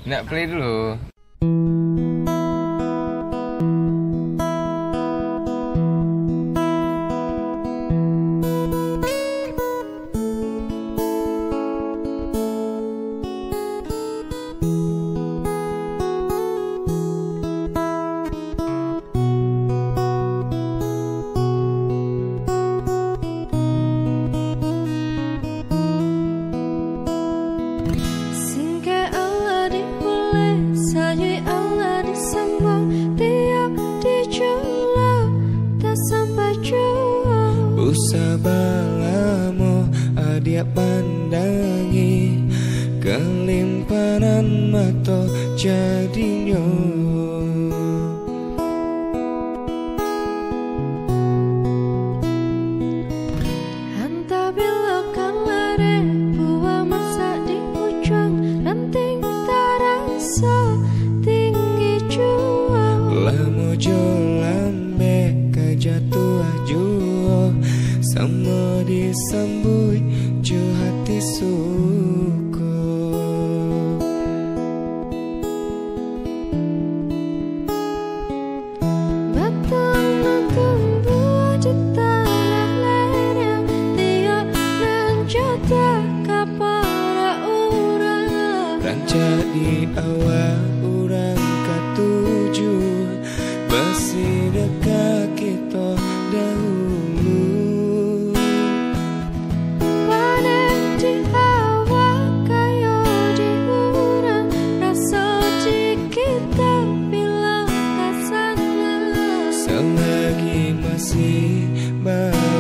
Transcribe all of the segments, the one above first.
Nak play dulu. Usabalamo adia pandangi kelimpanan mato jadinyo Hanta belokan lare buah masa di ujung ranting tarasa tinggi juang lamojo lambe kajatuh juo sama disambui jo hati suku batang tumbuh di tanah lereng tiap ranjata kapara urang ranca di awal urang katuju besi dekat kita dahulu selagi masih bau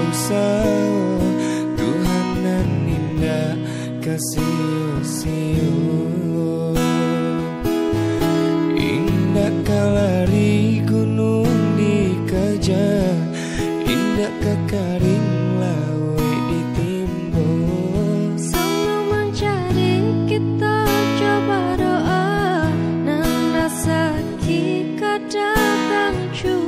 Tuhanan indah kasih indah kalari gunung dikejar indah kekaring lawe ditimbo selalu mencari kita coba doa nan rasa kita datang jua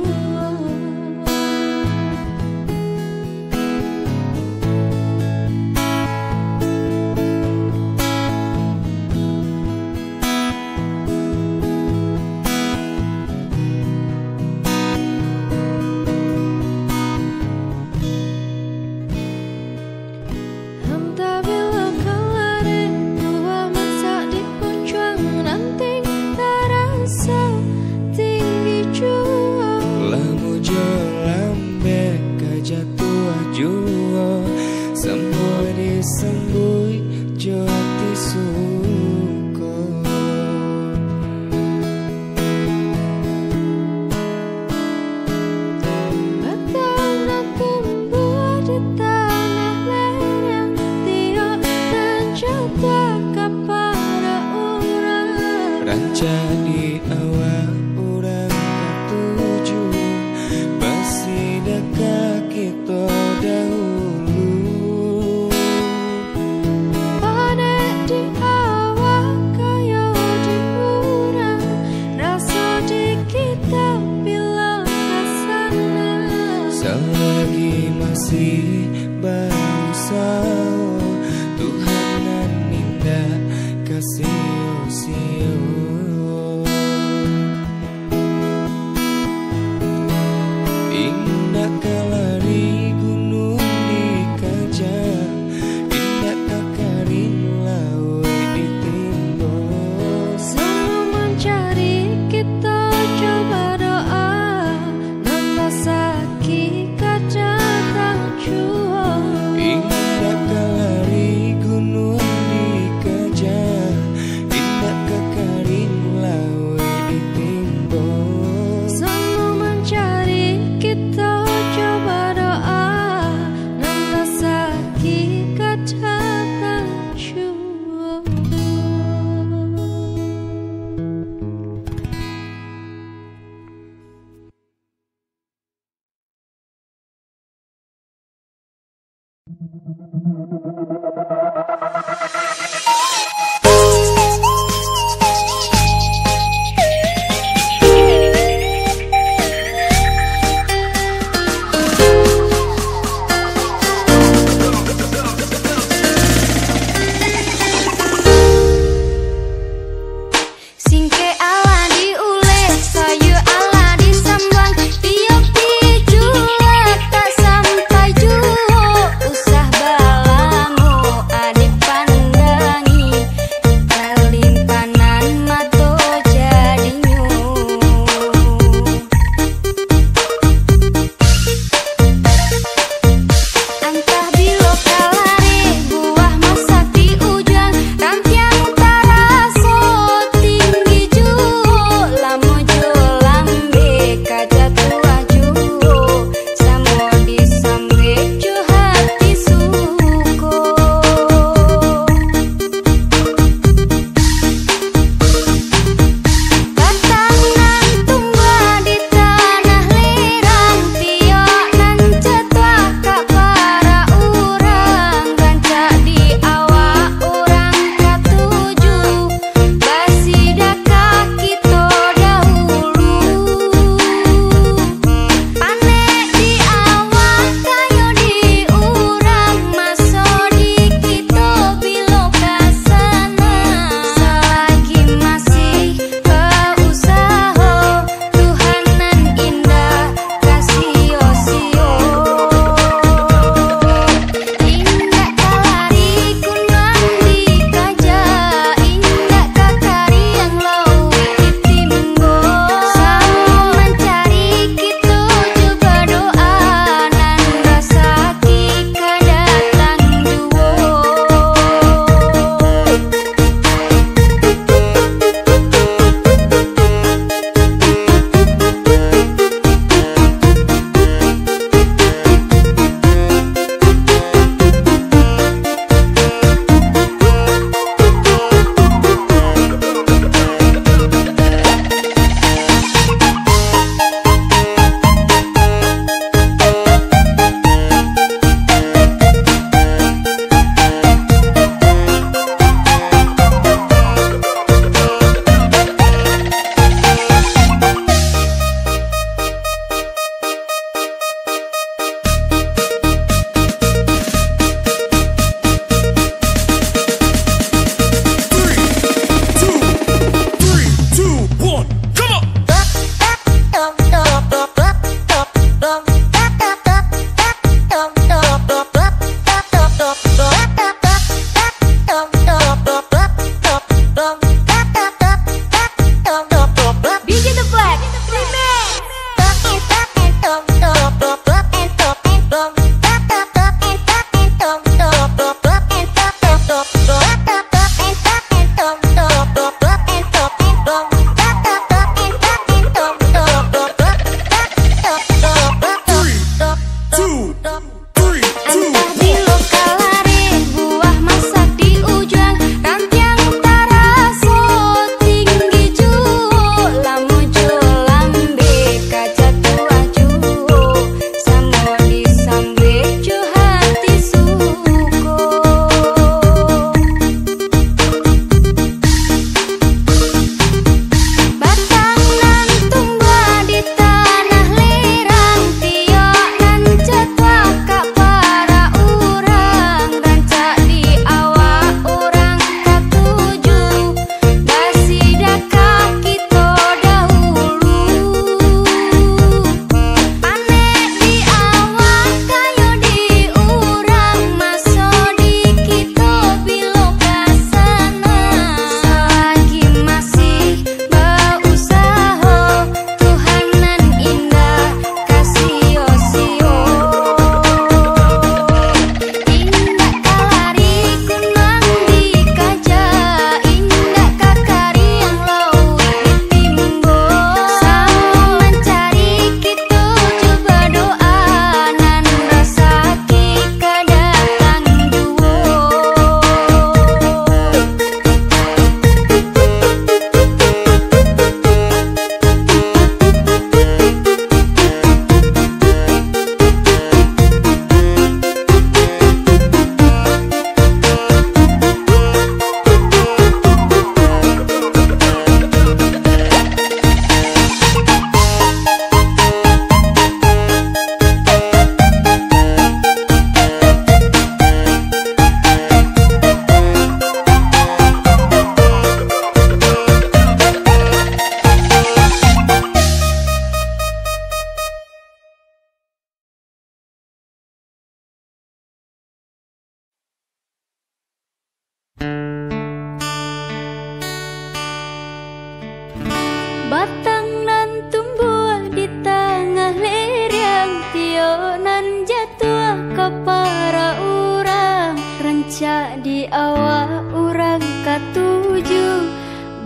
semua disembui jo hati suko batang tumbuh di tanah lereng tiap ranjata kapara urang ranca di awal urang katuju masih dekat kita dahulu selagi masih bangsa Tuhanan indah kasih indah kalari gunung dikejar indah kekaring lawe ditimbo selalu mencari kita coba doa nan rasa kita datang jua indah kalari gunung dikejar indah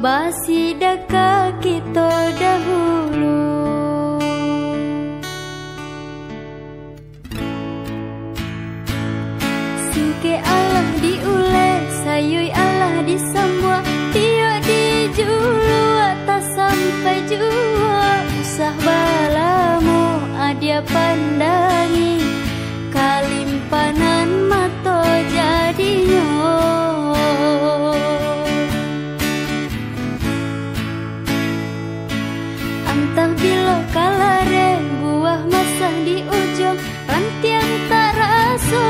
basi daka kita dahulu. Singke Allah diule, sayui Allah disambua, tio dijulu atas sampai jua. Usah balamu adia pandangi, kalimpanan mato jadinya. Antah bilo kalare buah masa di ujung, rantiang tak rasa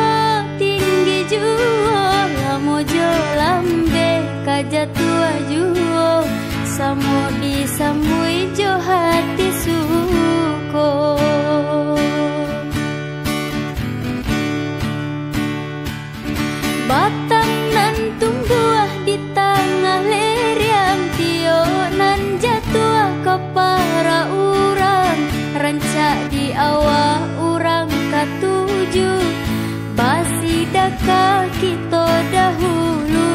tinggi jua. Lamojo lambe kajatua juo, samo disambui jo hati suko. Batang nan tumbuh di tengah leriang, tio nan jatuh ke para urang, rancak di awak urang katuju, basi daka kita dahulu.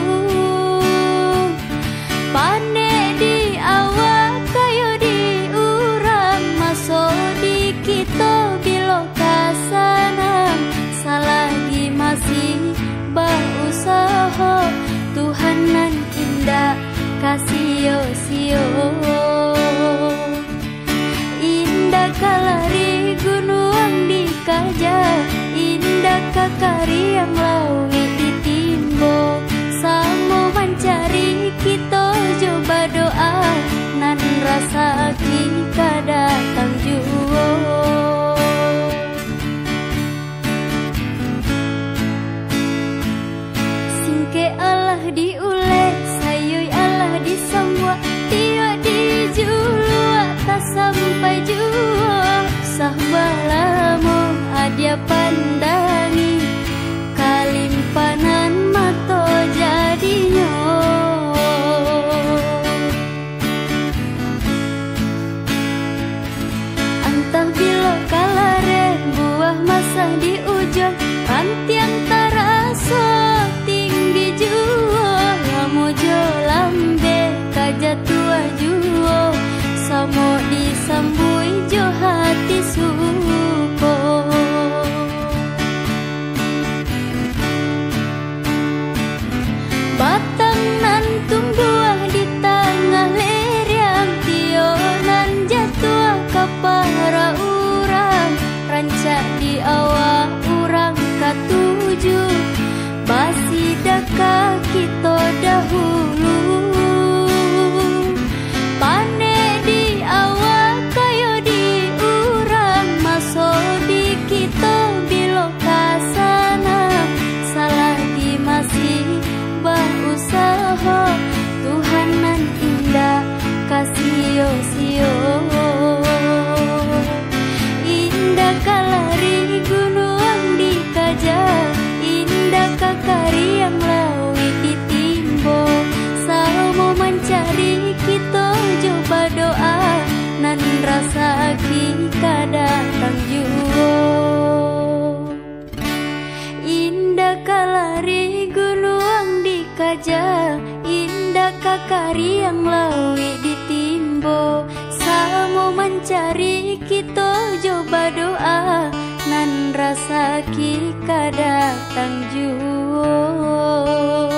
Pane di awak kayo di urang, maso di kita bilo kasanang, salagi masih berusaha, Tuhan nan indah kasih sio. Indah kalari gunung dikaja, indah kakari yang lawi ditimbo, samo mencari kita coba doa, nan rasa kita datang juo. Singke Allah diule, sayui Allah disambua, tio dijulu atas sampai jua. Sah balamu adia pandangi, kalimpanan mato jadinya. Antah bilo kalare buah masa di ujung, rantiang terasa tinggi jua. Lamojo lambe kajatua juo, samo disambui jo hati suko. Batang nan tumbuh di tengah leriang, tio nan jatuh ke para urang, rancak di awak urang katuju, basi daka kita dahulu. Pane di awak kayo di urang, maso di kita bilo kasana, salah di masih berusaha, Tuhan nan indah kasih sio. Indah kalari gunung dikaja, indah kakari yang lawi ditimbo, samo mencari kita coba doa, nan rasa kita datang juo. Indah kalari gunung dikaja, indah kakari yang lawi ditimbo, samo mencari kita coba doa, nan rasa kita datang juo.